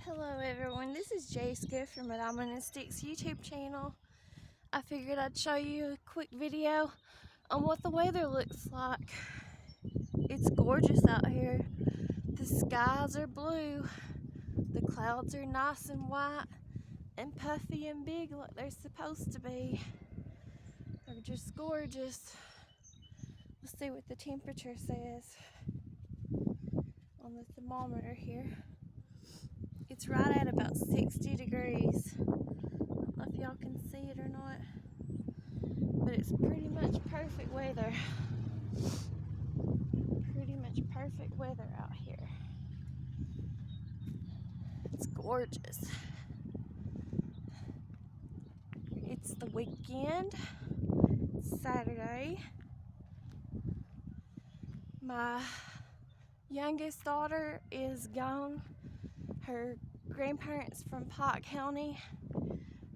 Hello everyone, this is Jayska from Diamond and Sticks YouTube channel. I figured I'd show you a quick video on what the weather looks like. It's gorgeous out here. The skies are blue. The clouds are nice and white and puffy and big like they're supposed to be. They're just gorgeous. Let's see what the temperature says on the thermometer here. It's right at about 60 degrees. I don't know if y'all can see it or not, but it's pretty much perfect weather. Pretty much perfect weather out here. It's gorgeous. It's the weekend. It's Saturday. My youngest daughter is gone. Her grandparents from Pike County,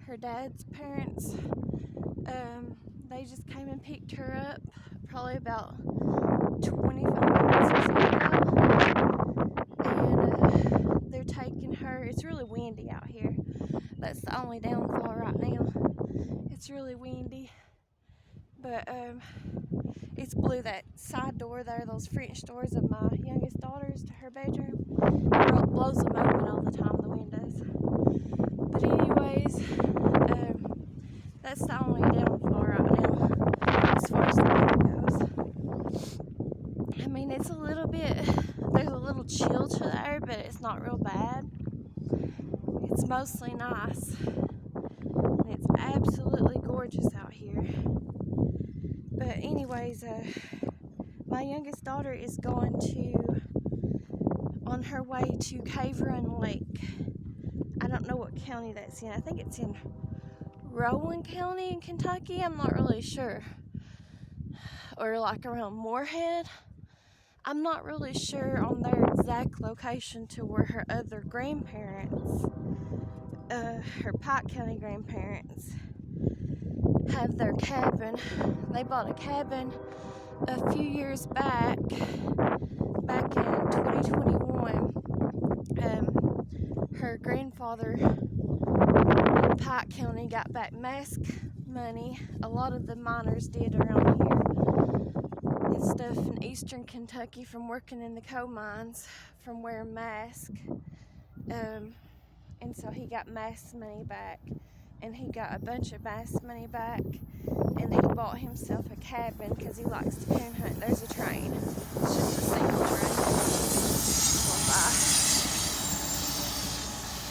her dad's parents, they just came and picked her up probably about 25 minutes or so ago. And they're taking her. It's really windy out here. That's the only downfall right now. It's really windy. But it's blue. That side door there, those French doors of my youngest daughter's to her bedroom, it blows them open all the time, the windows. But anyways, that's the only downfall right now as far as the weather goes. I mean, it's a little bit, there's a little chill to the air, but it's not real bad. It's mostly nice. And it's absolutely gorgeous out here. But anyways, my youngest daughter is going on her way to Cave Run Lake. I don't know what county that's in. I think it's in Rowan County in Kentucky. I'm not really sure. Or like around Moorhead. I'm not really sure on their exact location to where her other grandparents, her Pike County grandparents, have their cabin. They bought a cabin a few years back in 2021. Her grandfather in Pike County got back mask money. A lot of the miners did around here and stuff in eastern Kentucky from working in the coal mines, from wearing masks. And so he got mask money back, and he got a bunch of mask money back, and he bought himself a cabin because he likes to coon hunt. There's a train. It's just a single train going by.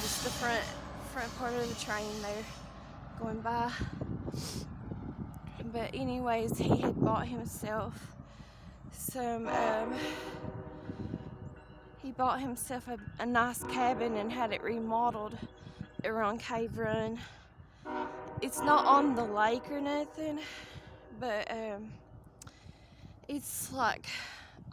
Just the front part of the train there going by. But anyways, he had bought himself a nice cabin and had it remodeled around Cave Run. It's not on the lake or nothing, but it's like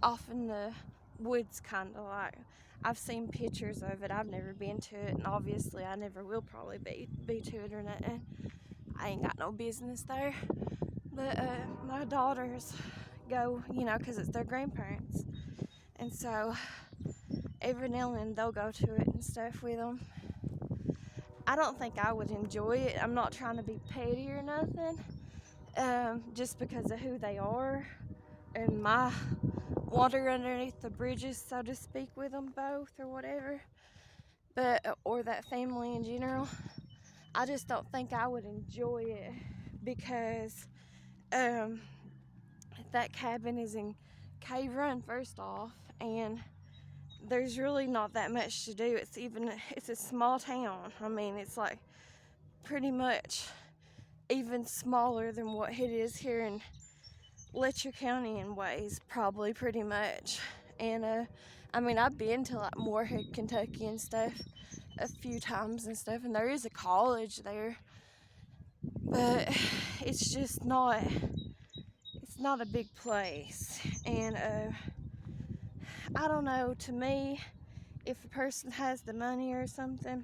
off in the woods, kind of like. I've seen pictures of it. I've never been to it, and obviously I never will probably be to it or nothing. I ain't got no business there. But my daughters go, because it's their grandparents. And so every now and then they'll go to it and stuff with them. I don't think I would enjoy it. I'm not trying to be petty or nothing, just because of who they are and my water underneath the bridges, so to speak, with them both or whatever, or that family in general. I just don't think I would enjoy it because that cabin is in Cave Run, first off, and there's really not that much to do. It's a small town. I mean, it's like pretty much even smaller than what it is here in Letcher County in ways, probably pretty much. And I mean, I've been to like Moorhead, Kentucky and stuff a few times and stuff, and there is a college there, but it's just not, it's not a big place. And I don't know, to me, if a person has the money or something,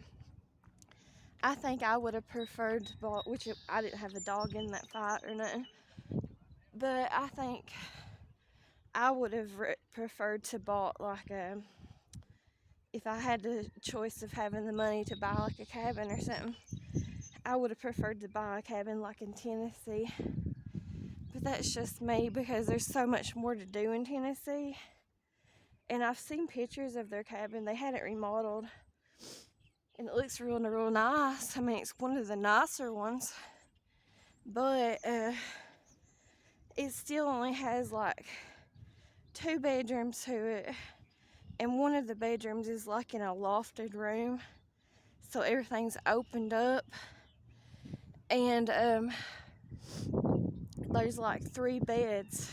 I think I would have preferred to buy, which I didn't have a dog in that fight or nothing, but I think I would have preferred to bought like if I had the choice of having the money to buy like a cabin or something, I would have preferred to buy a cabin like in Tennessee. But that's just me because there's so much more to do in Tennessee. And I've seen pictures of their cabin. They had it remodeled. And it looks real nice. I mean, it's one of the nicer ones. But it still only has like 2 bedrooms to it. And one of the bedrooms is like in a lofted room. So everything's opened up. And there's like 3 beds.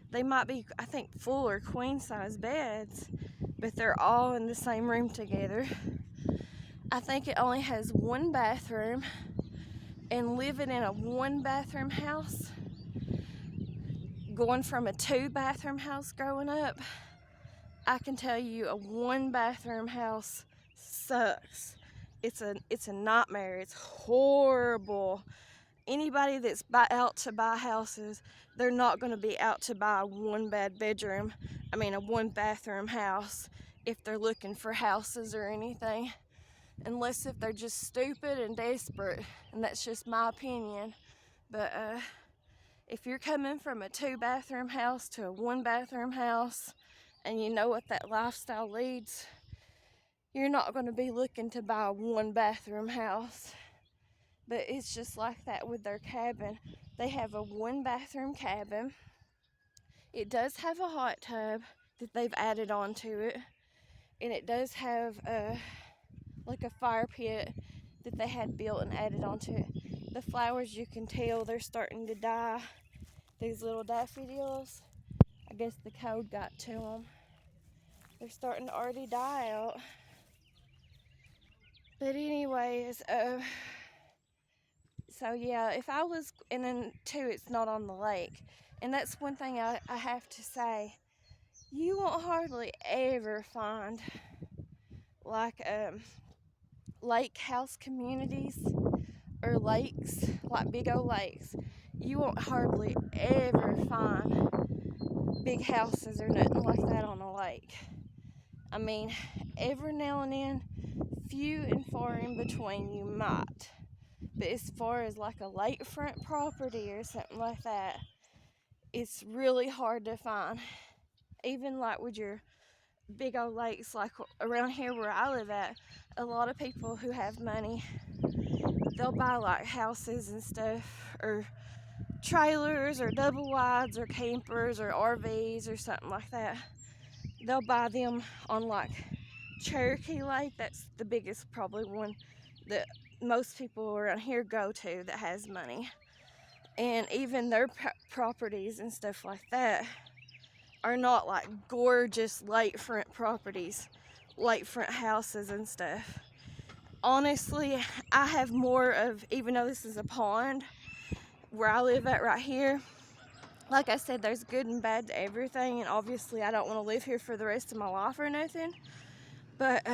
They might be, I think, full or queen size beds, but they're all in the same room together. I think it only has 1 bathroom, and living in a 1 bathroom house, going from a 2 bathroom house growing up, I can tell you a 1 bathroom house sucks. It's a nightmare. It's horrible. Anybody that's out to buy houses, they're not going to be out to buy a 1 bathroom house if they're looking for houses or anything, unless if they're just stupid and desperate, and that's just my opinion. But if you're coming from a 2 bathroom house to a 1 bathroom house, and you know what that lifestyle leads, you're not going to be looking to buy a 1 bathroom house. But it's just like that with their cabin. They have a 1 bathroom cabin. It does have a hot tub that they've added onto it. And it does have like a fire pit that they had built and added onto it. The flowers, you can tell they're starting to die. These little daffodils, I guess the cold got to them. They're starting to already die out. But anyways, so yeah, if I was, and then too, it's not on the lake. And that's one thing I have to say. You won't hardly ever find like lake house communities or lakes, like big old lakes. You won't hardly ever find big houses or nothing like that on a lake. I mean, every now and then, few and far in between you might. But as far as like a lakefront property or something like that, it's really hard to find. Even like with your big old lakes, like around here where I live at, a lot of people who have money, they'll buy like houses and stuff, or trailers, or double wides, or campers, or RVs, or something like that. They'll buy them on like Cherokee Lake. That's the biggest probably one that most people around here go to that has money. And even their properties and stuff like that are not like gorgeous lakefront properties, lakefront houses and stuff. Honestly, I have more of, even though this is a pond where I live at right here, like I said, there's good and bad to everything, and obviously I don't want to live here for the rest of my life or nothing, but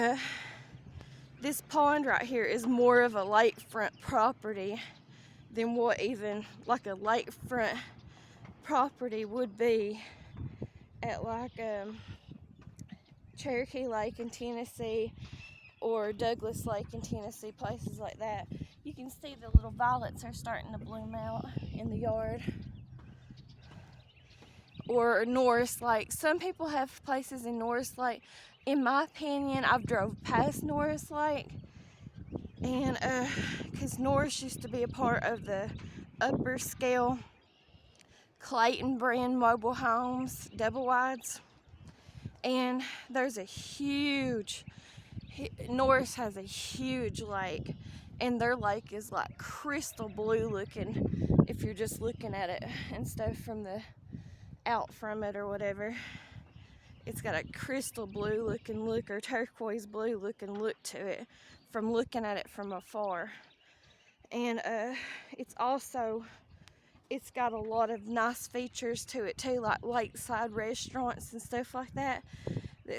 this pond right here is more of a lakefront property than what even like a lakefront property would be at like Cherokee Lake in Tennessee or Douglas Lake in Tennessee, places like that. You can see the little violets are starting to bloom out in the yard. Or Norris Lake. Some people have places in Norris Lake. In my opinion, I've drove past Norris Lake, and because Norris used to be a part of the upper scale Clayton brand mobile homes, double wides, and there's a huge, Norris has a huge lake, and their lake is like crystal blue looking if you're just looking at it and stuff from the out from it or whatever. It's got a crystal blue looking look, or turquoise blue looking look to it from looking at it from afar. And it's got a lot of nice features to it too, like lakeside restaurants and stuff like that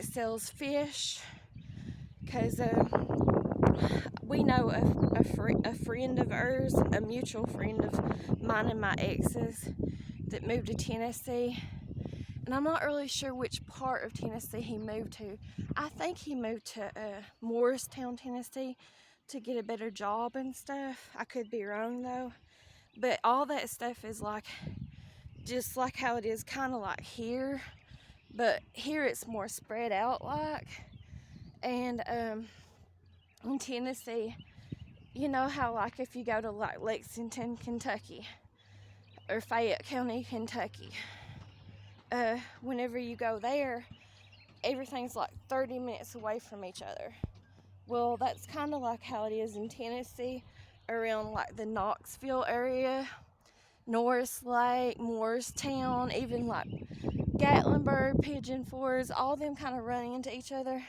sells fish. Because we know a friend of ours, a mutual friend of mine and my ex's, that moved to Tennessee. and I'm not really sure which part of Tennessee he moved to. I think he moved to Morristown, Tennessee to get a better job and stuff. I could be wrong though, but all that stuff is like just like how it is kind of like here, but here it's more spread out like. And in Tennessee, you know how like if you go to like Lexington, Kentucky or Fayette County, Kentucky, whenever you go there, everything's like 30 minutes away from each other. Well, that's kind of like how it is in Tennessee around like the Knoxville area, Norris Lake, Morristown, even like Gatlinburg, Pigeon Forge, all them kind of running into each other,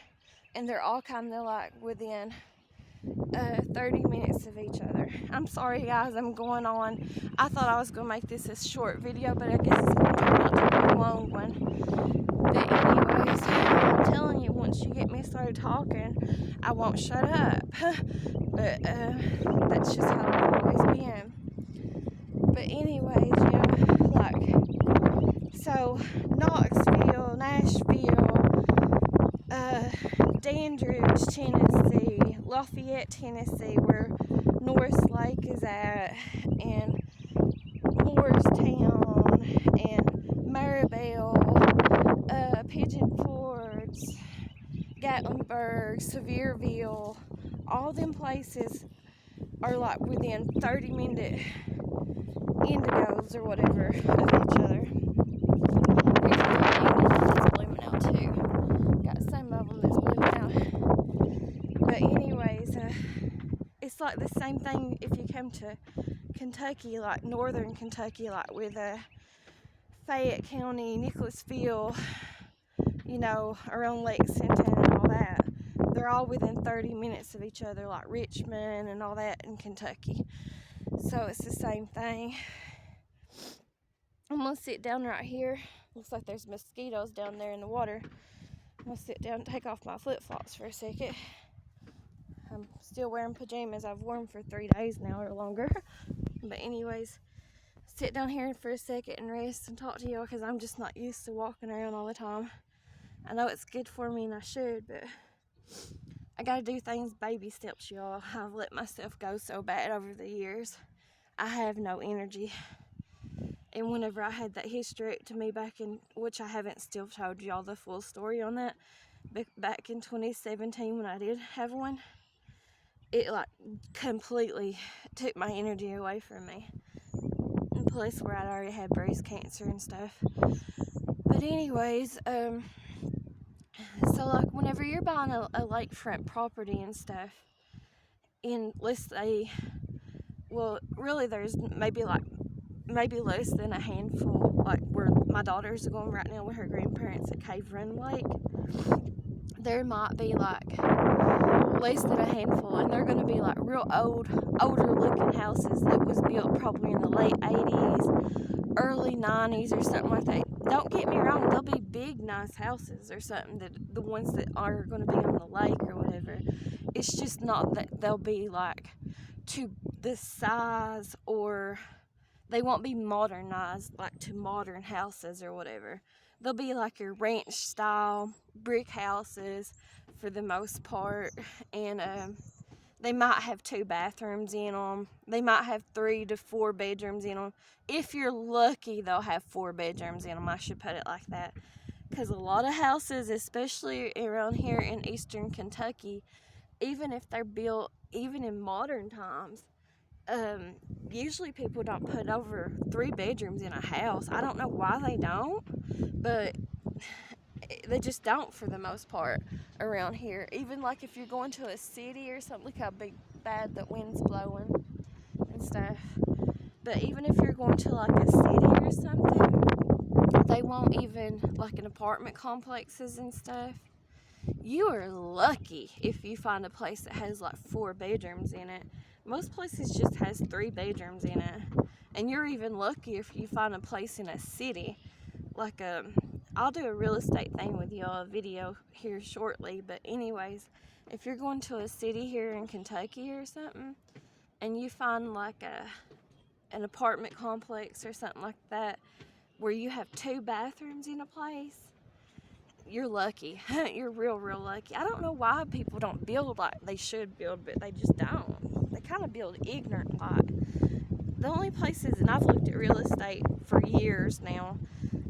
and they're all kind of like within 30 minutes of each other. I'm sorry guys, I'm going on. I thought I was going to make this a short video, but I guess it's going to turn out to be a long one. But anyways, I'm telling you, once you get me started talking, I won't shut up. But that's just how I've always been. But anyways, yeah, like, so Knoxville, Nashville, Dandridge, Tennessee, Lafayette, Tennessee, where Norris Lake is at, and Morristown, and Maribel, Pigeon Forge, Gatlinburg, Sevierville, all them places are like within 30-minute indigos or whatever of each other. Here's another one that's blooming out too. Got some of them that's blooming out. But anyways, it's like the same thing if you come to Kentucky, like northern Kentucky, like with Fayette County, Nicholasville, you know, around Lexington and all that. They're all within 30 minutes of each other, like Richmond and all that in Kentucky. So it's the same thing. I'm gonna sit down right here. Looks like there's mosquitoes down there in the water. I'm gonna sit down and take off my flip-flops for a second. I'm still wearing pajamas. I've worn them for 3 days now or longer. But anyways, sit down here for a second and rest and talk to y'all because I'm just not used to walking around all the time. I know it's good for me and I should, but I gotta do things baby steps, y'all. I've let myself go so bad over the years. I have no energy. And whenever I had that hysterectomy back in, which I haven't still told y'all the full story on that, but back in 2017 when I did have one, it like completely took my energy away from me. And plus where I'd already had breast cancer and stuff. But anyways, so like whenever you're buying a lakefront property and stuff, in let's say, well really there's maybe less than a handful, like where my daughters are going right now with her grandparents at Cave Run Lake, there might be like less than a handful, and they're going to be like real older looking houses that was built probably in the late 80s, early 90s or something like that. Don't get me wrong, they'll be big nice houses or something, that the ones that are going to be on the lake or whatever. It's just not that they'll be like to the size, or they won't be modernized like to modern houses or whatever. They'll be like your ranch style brick houses for the most part, and they might have 2 bathrooms in them. They might have 3 to 4 bedrooms in them. If you're lucky, they'll have 4 bedrooms in them. I should put it like that, because a lot of houses, especially around here in eastern Kentucky, even if they're built even in modern times, usually people don't put over 3 bedrooms in a house. I don't know why they don't, but they just don't for the most part around here. Even like if you're going to a city or something, look how bad the wind's blowing and stuff. But even if you're going to like a city or something, they won't even, like in apartment complexes and stuff, you are lucky if you find a place that has like 4 bedrooms in it. Most places just has 3 bedrooms in it, and you're even lucky if you find a place in a city. Like I'll do a real estate thing with y'all, a video here shortly. But anyways, if you're going to a city here in Kentucky or something, and you find like an apartment complex or something like that where you have 2 bathrooms in a place, you're lucky. You're real lucky. I don't know why people don't build like they should build, but they just don't. They kind of build ignorant like. The only places, and I've looked at real estate for years now,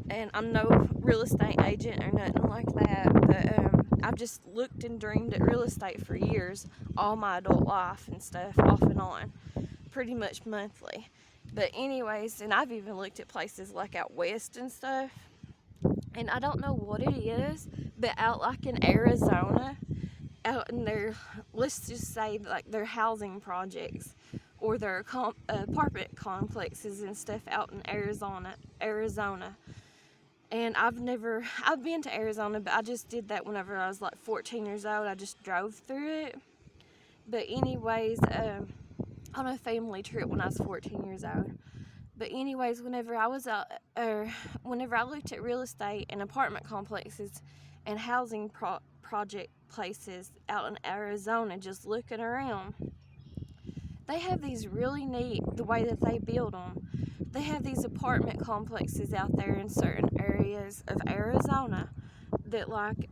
and I'm no real estate agent or nothing like that, but I've just looked and dreamed at real estate for years, all my adult life and stuff, off and on, pretty much monthly. But anyways, and I've even looked at places like out west and stuff, and I don't know what it is, but out like in Arizona, out in their, let's just say like their housing projects or their apartment complexes and stuff out in Arizona. And I've been to Arizona, but I just did that whenever I was like 14 years old. I just drove through it. But anyways, on a family trip when I was 14 years old. But anyways, whenever I was out, or whenever I looked at real estate and apartment complexes and housing project places out in Arizona, just looking around, they have these really neat, the way that they build them. They have these apartment complexes out there in certain areas of Arizona that like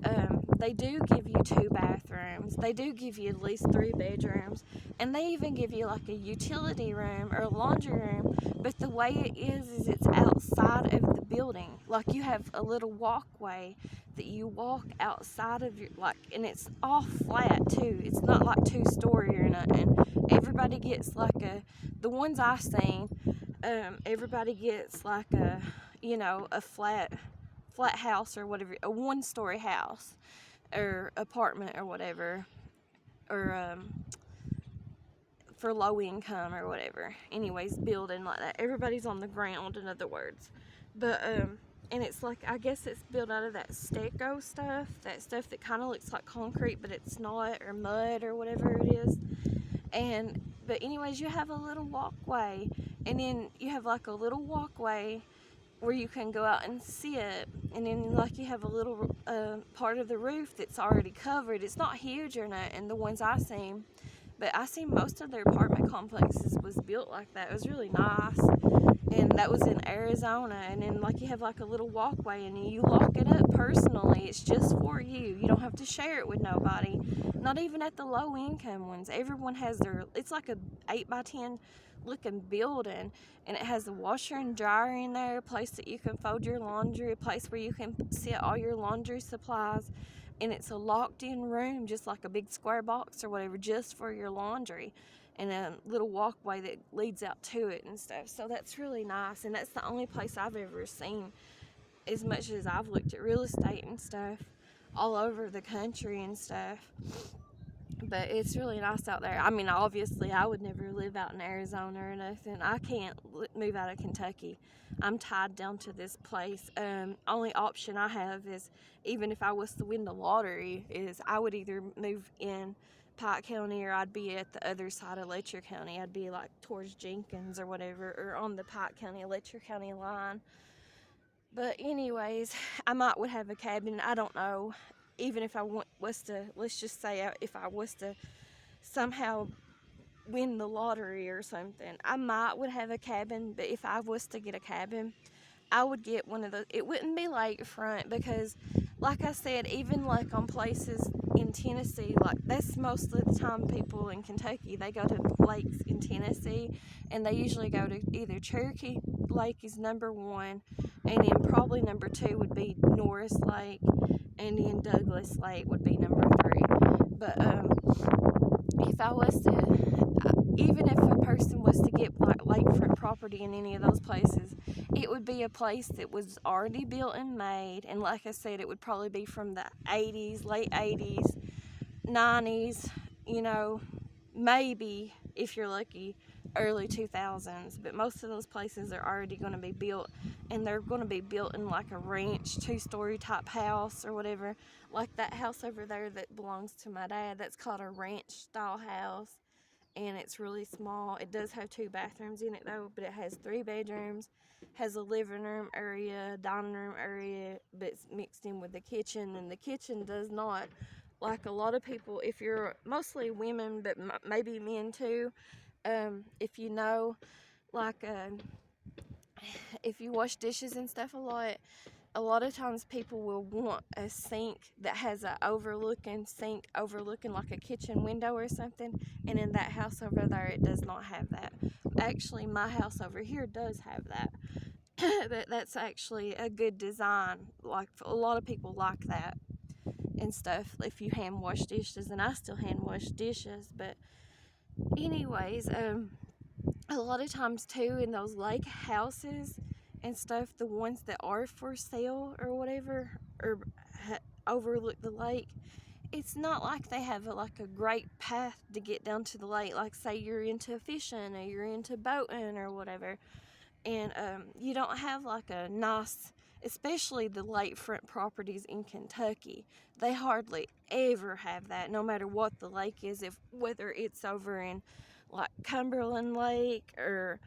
they do give you 2 bathrooms, they do give you at least 3 bedrooms, and they even give you like a utility room or a laundry room. But the way it is it's outside of the building. Like you have a little walkway that you walk outside of your, like, and it's all flat too. It's not like 2-story or nothing. Everybody gets like the ones I seen, everybody gets like a flat house or whatever, a 1-story house or apartment or whatever, or for low income or whatever. Anyways, building like that. Everybody's on the ground, in other words. But and it's like, I guess it's built out of that stucco stuff, that stuff that kind of looks like concrete, but it's not, or mud or whatever it is. But anyways, you have a little walkway, and then you have like a little walkway where you can go out and sit, and then like you have a little part of the roof that's already covered. It's not huge or not, and the ones I seen, but I seen most of their apartment complexes was built like that. It was really nice, and that was in Arizona. And then like you have like a little walkway, and you lock it up personally. It's just for you. You don't have to share it with nobody, not even at the low income ones. Everyone has their, it's like a 8x10 looking building, and it has a washer and dryer in there, a place that you can fold your laundry, a place where you can set all your laundry supplies, and it's a locked in room, just like a big square box or whatever, just for your laundry, and a little walkway that leads out to it and stuff. So that's really nice, and that's the only place I've ever seen, as much as I've looked at real estate and stuff all over the country and stuff. But it's really nice out there. I mean, obviously, I would never live out in Arizona or nothing. I can't move out of Kentucky. I'm tied down to this place. Only option I have is, even if I was to win the lottery, is I would either move in Pike County, or I'd be at the other side of Letcher County. I'd be like towards Jenkins or whatever, or on the Pike County, Letcher County line. But anyways, I would have a cabin. I don't know. Even if I was to, let's just say, if I was to somehow win the lottery or something, I would have a cabin. But if I was to get a cabin, I would get one of those. It wouldn't be lakefront, because like I said, even like on places in Tennessee, like that's most of the time people in Kentucky, they go to lakes in Tennessee, and they usually go to either Cherokee Lake is number 1, and then probably number 2 would be Norris Lake, and then Douglas Lake would be number 3. But if I was to, even if a person was to get like lakefront property in any of those places, it would be a place that was already built and made. And like I said, it would probably be from the 80s, late 80s, 90s, maybe, if you're lucky, early 2000s. But most of those places are already going to be built, and they're going to be built in like a ranch 2-story type house or whatever. Like that house over there that belongs to my dad, that's called a ranch style house, and it's really small. It does have 2 bathrooms in it though, but it has 3 bedrooms, has a living room area, dining room area, but it's mixed in with the kitchen. And the kitchen does not, like a lot of people, if you're mostly women, but maybe men too, if you know, like if you wash dishes and stuff a lot of times people will want a sink that has a overlooking sink overlooking like a kitchen window or something, and in that house over there it does not have that. Actually, my house over here does have that. But that's actually a good design. Like, a lot of people like that and stuff if you hand wash dishes, and I still hand wash dishes. But anyways, a lot of times too in those lake houses and stuff, the ones that are for sale or whatever, or overlook the lake, it's not like they have like a great path to get down to the lake. Like, say you're into fishing or you're into boating or whatever, and you don't have like a nice, especially the lakefront properties in Kentucky, they hardly ever have that, no matter what the lake is. If whether it's over in like Cumberland Lake or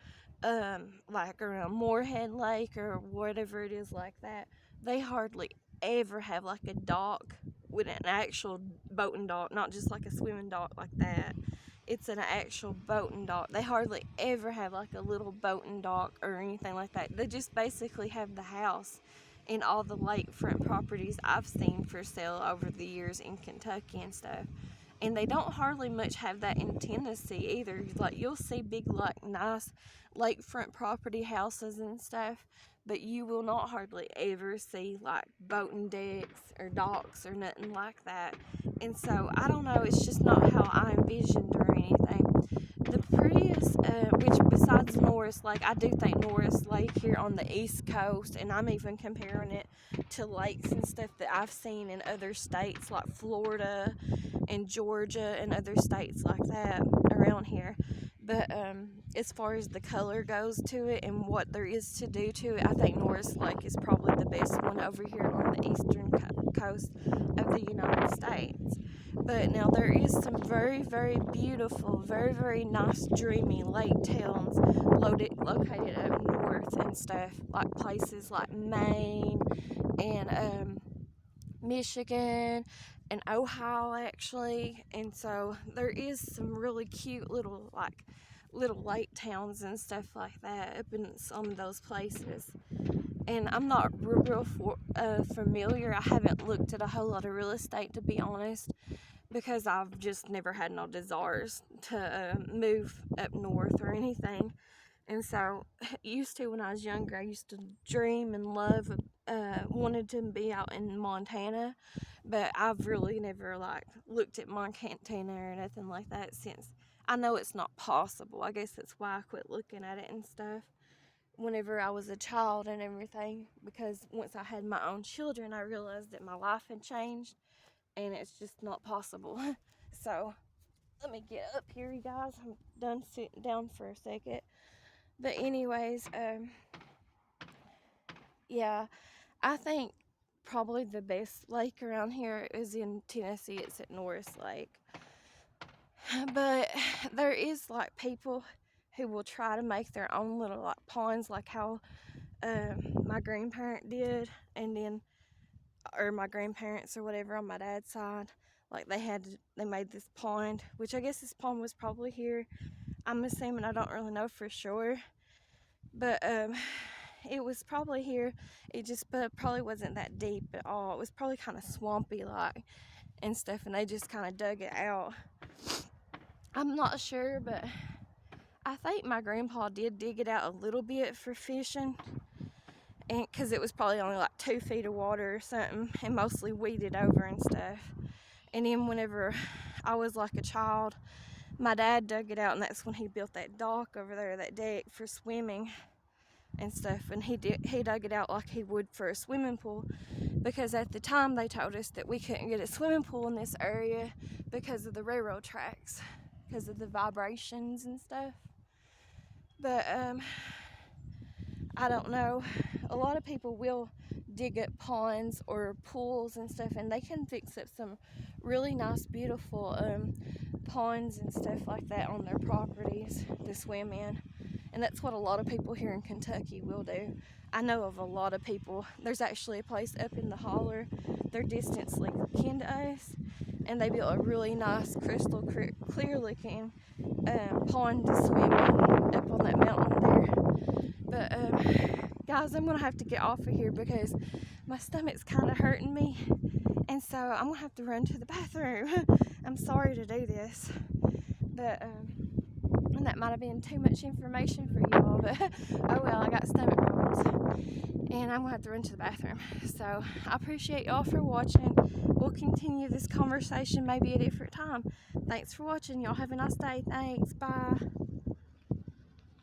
like around Moorhead Lake or whatever it is like that, they hardly ever have like a dock with an actual boating dock, not just like a swimming dock like that. It's an actual boating dock. They hardly ever have like a little boating dock or anything like that. They just basically have the house in all the lakefront properties I've seen for sale over the years in Kentucky and stuff. And they don't hardly much have that in Tennessee either. Like, you'll see big, like, nice lakefront property houses and stuff, but you will not hardly ever see like boating decks or docks or nothing like that. And so I don't know, it's just not how I envisioned or anything. The prettiest, which besides Norris Lake, I do think Norris Lake here on the East Coast, and I'm even comparing it to lakes and stuff that I've seen in other states like Florida and Georgia and other states like that around here. But as far as the color goes to it and what there is to do to it, I think Norris Lake is probably the best one over here on the eastern coast of the United States. But now there is some very, very beautiful, very, very nice, dreamy lake towns located up north and stuff, like places like Maine and Michigan and Ohio, actually. And so there is some really cute little lake towns and stuff like that up in some of those places. And I'm not real familiar. I haven't looked at a whole lot of real estate, to be honest, because I've just never had no desires to move up north or anything. And so, used to, when I was younger, I used to dream and love, wanted to be out in Montana, but I've really never like looked at Montana or nothing like that since I know it's not possible. I guess that's why I quit looking at it and stuff whenever I was a child and everything, because once I had my own children, I realized that my life had changed and it's just not possible. So, let me get up here, you guys. I'm done sitting down for a second. But anyways, yeah, I think probably the best lake around here is in Tennessee. It's at Norris Lake. But there is like people who will try to make their own little like ponds, like how my grandparent did, and then or my grandparents or whatever on my dad's side. Like they made this pond, which I guess this pond was probably here. I'm assuming, I don't really know for sure, but it was probably here. It just probably wasn't that deep at all. It was probably kind of swampy like and stuff, and they just kind of dug it out. I'm not sure, but I think my grandpa did dig it out a little bit for fishing, and because it was probably only like 2 feet of water or something, and mostly weeded over and stuff. And then whenever I was like a child, my dad dug it out, and that's when he built that dock over there, that deck for swimming and stuff. And he dug it out like he would for a swimming pool, because at the time they told us that we couldn't get a swimming pool in this area because of the railroad tracks, because of the vibrations and stuff. But I don't know, a lot of people will dig up ponds or pools and stuff, and they can fix up some really nice, beautiful ponds and stuff like that on their properties to swim in. And that's what a lot of people here in Kentucky will do. I know of a lot of people. There's actually a place up in the holler, they're distantly kin to us, and they built a really nice, crystal clear looking pond to swim in up on that mountain there. But guys, I'm gonna have to get off of here because my stomach's kind of hurting me, and so I'm gonna have to run to the bathroom. I'm sorry to do this, but and that might have been too much information for you all, but oh well, I got stomach problems and I'm gonna have to run to the bathroom. So I appreciate y'all for watching. We'll continue this conversation maybe at a different time. Thanks for watching. Y'all have a nice day. Thanks. Bye.